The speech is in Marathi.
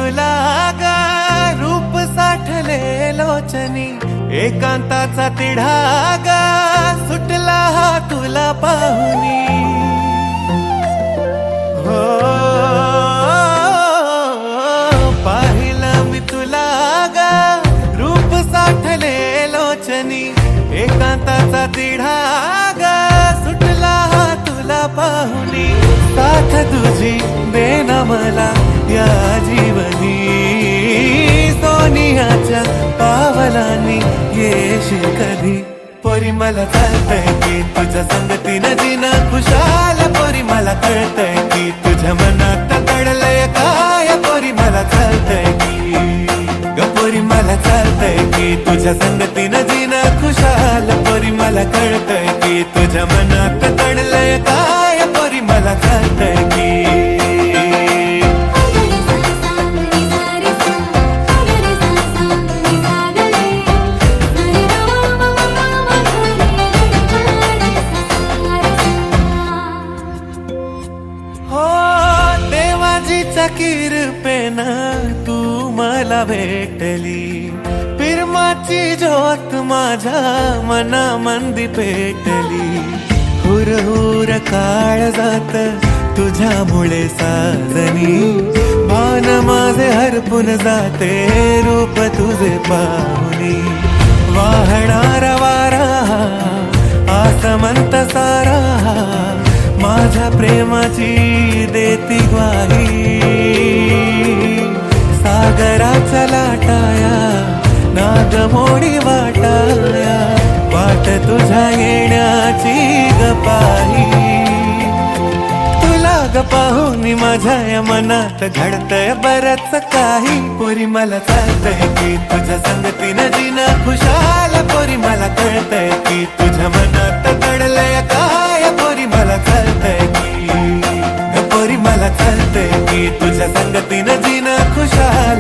तुला गा रूप साठले लोचनी, एकांताचा तिढा गा सुटला हा तुला पाहुनी. हो पाहिलं मी तुला गा रूप साठले लोचनी, एकांताचा तिढा गा सुटला हा तुला पाहुनी. साथ तुझी देना मला या जीवनी, सोनियाच्या पावलांनी येशील कधी. पोरी मला कळतंय की तुझ्या संगतीनं जीणं खुशाल, पोरी मला कळतंय की तुझ्या मनात दडलंय काय, पोरी मला कळतंय की ग पोरी मला कळतंय की तुझ्या संगतीनं जीणं खुशाल, पोरी मला कळतंय की तुझ्या मनात दडलंय काय, पोरी मला कळतंय की. किरपेनं तू मला भेटली, प्रेमाची ज्योत माझ्या मनामंदी पेटली. हुरहुर काळ जात तुझ्यामुळे साजनी, भान माझे हरपून जाते रूप तुझे पाहुनी. वाहणारा वारा आसमंत सारा माझ्या प्रेमाची देती ग्वाही. सागराचा लाटाया नागमोडी वाटाया, वाट तुझ्या येण्याची गपाही. तुला ग पाहुनी माझ्या या मनात घडतंय बरंच काही. पोरी मला कळतंय की तुझ्या संगतीनं जीणं खुशाल, पोरी मला कळतंय की तुझ्या मनात दडलंय काय, पोरी मला कळतंय की पोरी मला कळतंय की तुझ्या संगतीनं जीणं खुशाल.